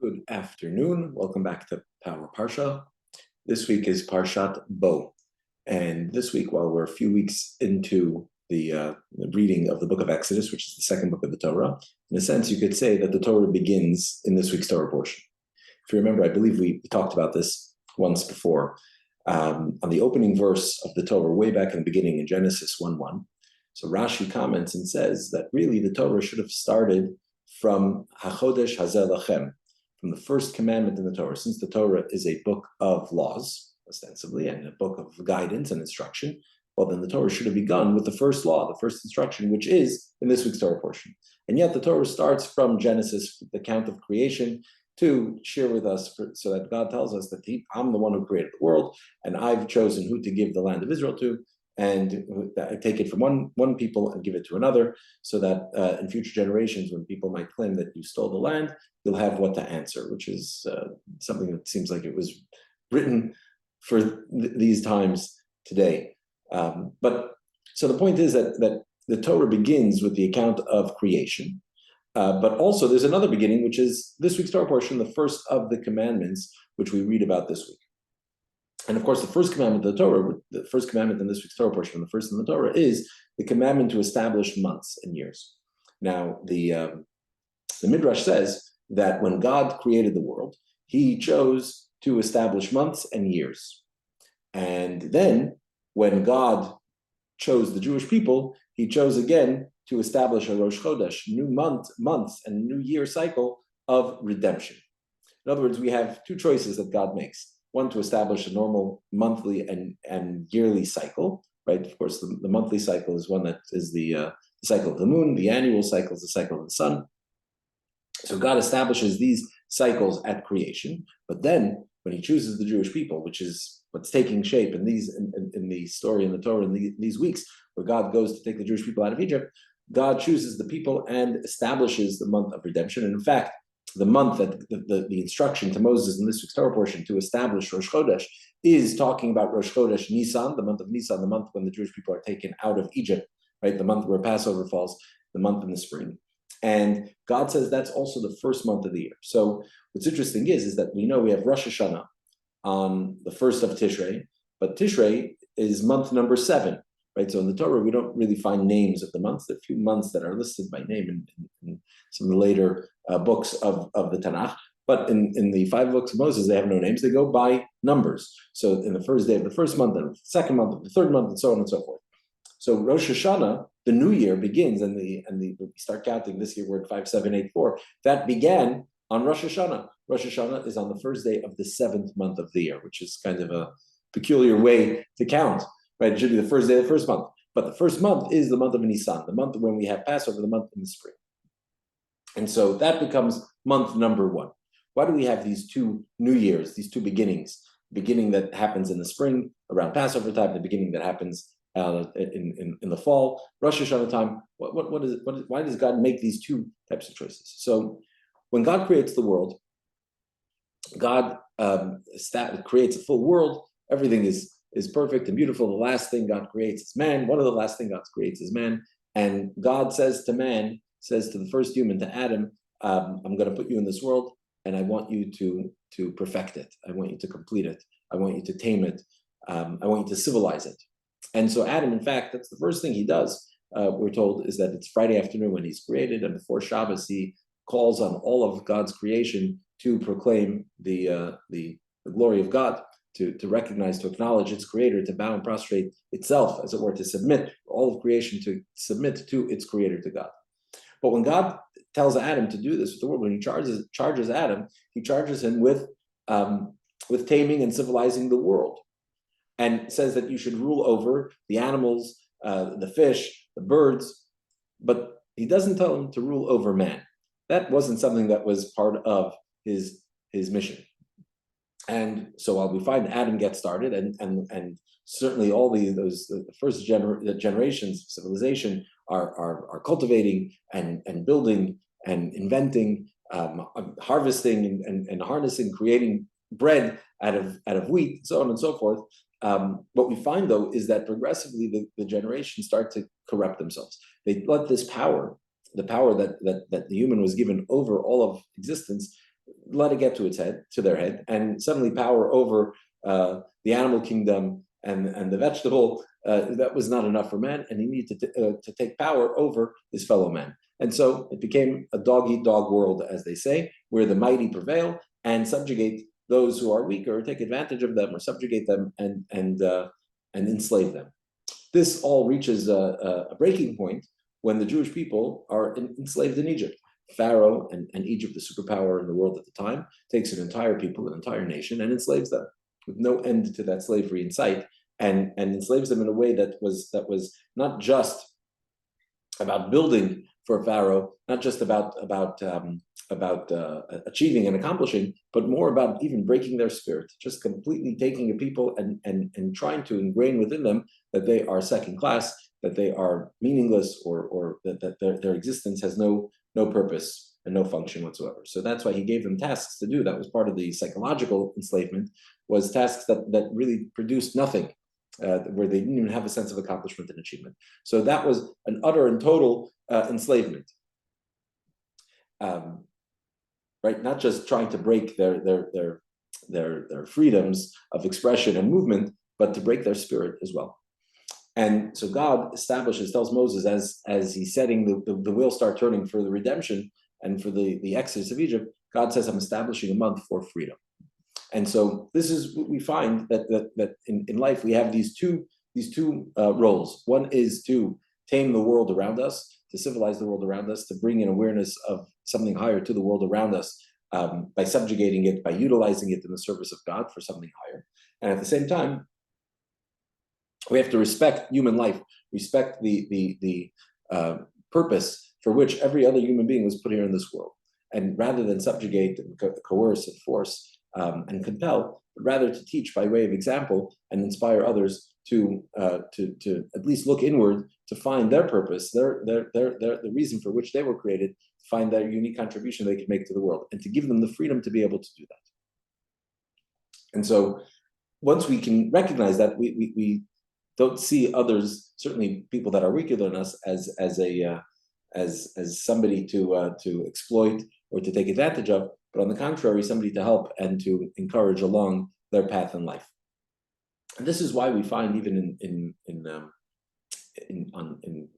Good afternoon. Welcome back to Power Parsha. This week is Parshat Bo. And this week, while we're a few weeks into the reading of the book of Exodus, which is the second book of the Torah, in a sense, you could say that the Torah begins in this week's Torah portion. If you remember, I believe we talked about this once before. On the opening verse of the Torah, way back in the beginning in Genesis 1:1. So Rashi comments and says that really the Torah should have started from HaChodesh Hazeh Lachem, from the first commandment in the Torah. Since the Torah is a book of laws, ostensibly, and a book of guidance and instruction, well, then the Torah should have begun with the first law, the first instruction, which is in this week's Torah portion. And yet the Torah starts from Genesis, the account of creation, to share with us, so that God tells us that I'm the one who created the world, and I've chosen who to give the land of Israel to, and I take it from one people and give it to another, so that in future generations, when people might claim that you stole the land, you'll have what to answer, which is something that seems like it was written for these times today. But so the point is that the Torah begins with the account of creation, but also there's another beginning, which is this week's Torah portion, the first of the commandments, which we read about this week. And of course, the first commandment of the Torah, the first commandment in this week's Torah portion, the first in the Torah, is the commandment to establish months and years. Now, the Midrash says that when God created the world, he chose to establish months and years. And then when God chose the Jewish people, he chose again to establish a Rosh Chodesh, new months and new year cycle of redemption. In other words, we have two choices that God makes. One, to establish a normal monthly and yearly cycle, right? Of course, the monthly cycle is one that is the cycle of the moon. The annual cycle is the cycle of the sun. So God establishes these cycles at creation, but then when he chooses the Jewish people, which is what's taking shape in the story in the Torah in these weeks, where God goes to take the Jewish people out of Egypt, God chooses the people and establishes the month of redemption. And in fact, the month that the instruction to Moses in this week's Torah portion to establish Rosh Chodesh is talking about Rosh Chodesh Nisan, the month of Nisan, the month when the Jewish people are taken out of Egypt, right? The month where Passover falls, the month in the spring. And God says that's also the first month of the year. So what's interesting is that we know we have Rosh Hashanah on the first of Tishrei, but Tishrei is month number 7. Right, so in the Torah, we don't really find names of the months. There are a few months that are listed by name in some of the later books of the Tanakh. But in the 5 books of Moses, they have no names. They go by numbers. So in the first day of the first month, and the second month of the third month, and so on and so forth. So Rosh Hashanah, the new year begins, and we start counting this year, we're at 5784. That began on Rosh Hashanah. Rosh Hashanah is on the first day of the 7th month of the year, which is kind of a peculiar way to count. Right, it should be the first day of the first month. But the first month is the month of Nisan, the month when we have Passover, the month in the spring. And so that becomes month number 1. Why do we have these two new years, these two beginnings? The beginning that happens in the spring, around Passover time, the beginning that happens in the fall, Rosh Hashanah time. Why does God make these two types of choices? So when God creates the world, God creates a full world. Everything is perfect and beautiful. The last thing God creates is man. One of the last things God creates is man. And God says to man, says to the first human, to Adam, I'm going to put you in this world, and I want you to perfect it. I want you to complete it. I want you to tame it. I want you to civilize it. And so Adam, in fact, that's the first thing he does. We're told is that it's Friday afternoon when he's created, and before Shabbos, he calls on all of God's creation to proclaim the glory of God. To recognize, to acknowledge its creator, to bow and prostrate itself, as it were, to submit, all of creation to submit to its creator, to God. But when God tells Adam to do this with the world, when he charges Adam, he charges him with taming and civilizing the world, and says that you should rule over the animals, the fish, the birds, but he doesn't tell him to rule over man. That wasn't something that was part of his mission. And so while we find Adam gets started, and certainly all the first generations of civilization are cultivating and building and inventing, harvesting and harnessing, creating bread out of wheat, so on and so forth. What we find though is that progressively the generations start to corrupt themselves. They let this power, the power that the human was given over all of existence, let it get to their head, and suddenly power over the animal kingdom and the vegetable, that was not enough for man, and he needed to take power over his fellow man. And so it became a dog-eat-dog world, as they say, where the mighty prevail and subjugate those who are weaker, take advantage of them or subjugate them and enslave them. This all reaches a breaking point when the Jewish people are enslaved in Egypt. Pharaoh and Egypt, the superpower in the world at the time, takes an entire people, an entire nation, and enslaves them with no end to that slavery in sight, and enslaves them in a way that was not just about building for Pharaoh, not just about achieving and accomplishing, but more about even breaking their spirit, just completely taking a people and trying to ingrain within them that they are second class, that they are meaningless, or that their existence has no purpose and no function whatsoever. So that's why he gave them tasks to do. That was part of the psychological enslavement, was tasks that really produced nothing, where they didn't even have a sense of accomplishment and achievement. So that was an utter and total enslavement. Right? Not just trying to break their freedoms of expression and movement, but to break their spirit as well. And so God establishes, tells Moses, as he's setting the wheel start turning for the redemption and for the exodus of Egypt, God says, I'm establishing a month for freedom. And so this is what we find, that in life we have these two roles. One is to tame the world around us, to civilize the world around us, to bring in awareness of something higher to the world around us, by subjugating it, by utilizing it in the service of God for something higher. And at the same time, we have to respect human life, respect the purpose for which every other human being was put here in this world. And rather than subjugate and coerce and force and compel, but rather to teach by way of example and inspire others to at least look inward, to find their purpose, the reason for which they were created, to find their unique contribution they could make to the world, and to give them the freedom to be able to do that. And so once we can recognize that, we don't see others, certainly people that are weaker than us, as somebody to exploit or to take advantage of, but on the contrary, somebody to help and to encourage along their path in life. And this is why we find even in the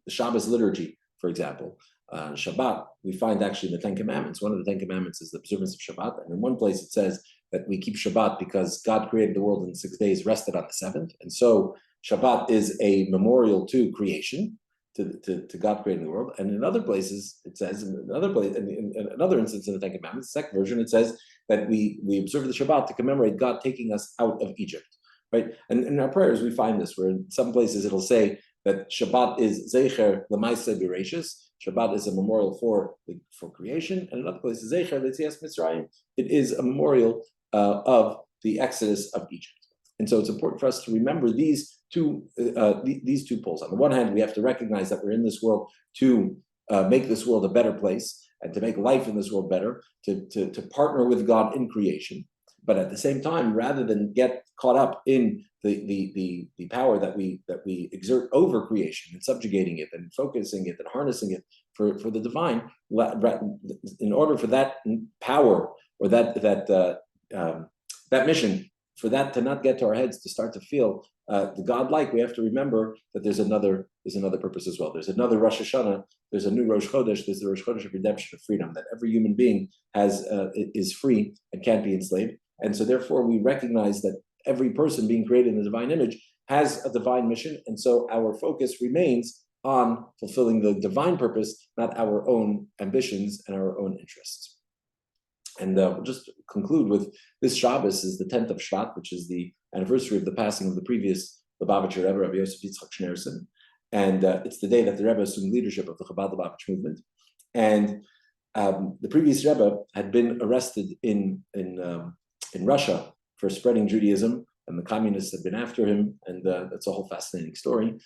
Shabbos liturgy, for example, Shabbat, we find actually the Ten Commandments. One of the Ten Commandments is the observance of Shabbat, and in one place it says that we keep Shabbat because God created the world in 6 days, rested on the seventh, and so Shabbat is a memorial to creation, to God creating the world. And in other places, it says, in another instance in the Ten Commandments, the second version, it says that we observe the Shabbat to commemorate God taking us out of Egypt, right? And in our prayers, we find this, where in some places it'll say that Shabbat is Zecher L'Maaseh Bereishis. Shabbat is a memorial for creation, and in other places, Zecher L'Yetzias Mitzrayim. It is a memorial of the exodus of Egypt. And so it's important for us to remember these two poles. On the one hand, we have to recognize that we're in this world to make this world a better place and to make life in this world better, to partner with God in creation. But at the same time, rather than get caught up in the power that we exert over creation and subjugating it and focusing it and harnessing it for the divine, in order for that power or that mission, for that to not get to our heads, to start to feel the godlike, we have to remember that there's another purpose as well. There's another Rosh Hashanah. There's a new Rosh Chodesh. There's the Rosh Chodesh of redemption, of freedom. That every human being is free and can't be enslaved. And so, therefore, we recognize that every person being created in the divine image has a divine mission. And so, our focus remains on fulfilling the divine purpose, not our own ambitions and our own interests. And we'll just conclude with this Shabbos is the 10th of Shvat, which is the anniversary of the passing of the previous Lubavitcher Rebbe, Rabbi Yosef Yitzchak Schneerson. And it's the day that the Rebbe assumed leadership of the Chabad Lubavitch movement. And the previous Rebbe had been arrested in Russia for spreading Judaism, and the communists had been after him. And that's a whole fascinating story.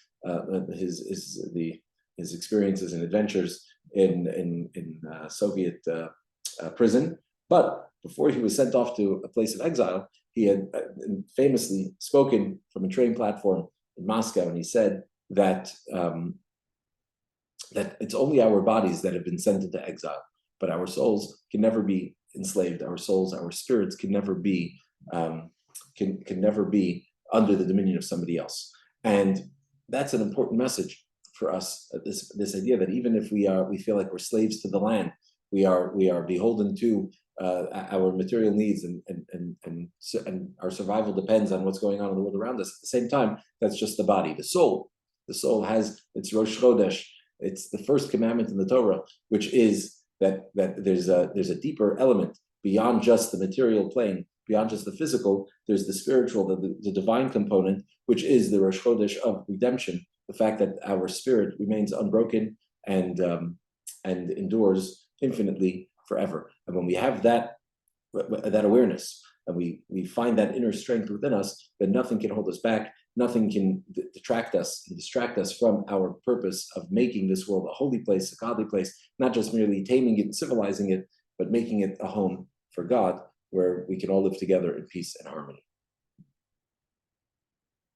His experiences and adventures in Soviet prison. But before he was sent off to a place of exile, he had famously spoken from a train platform in Moscow, and he said that that it's only our bodies that have been sent into exile, but our souls can never be enslaved. Our souls, our spirits can never be can never be under the dominion of somebody else. And that's an important message for us. This idea that even if we feel like we're slaves to the land, we are beholden to our material needs, and our survival depends on what's going on in the world around us. At the same time, that's just the body. The soul has its Rosh Chodesh. It's the first commandment in the Torah, which is that there's a deeper element beyond just the material plane, beyond just the physical. There's the spiritual, the divine component, which is the Rosh Chodesh of redemption. The fact that our spirit remains unbroken and endures infinitely forever. And when we have that awareness, and we find that inner strength within us, then nothing can hold us back. Nothing can detract us and distract us from our purpose of making this world a holy place, a godly place, not just merely taming it and civilizing it, but making it a home for God, where we can all live together in peace and harmony.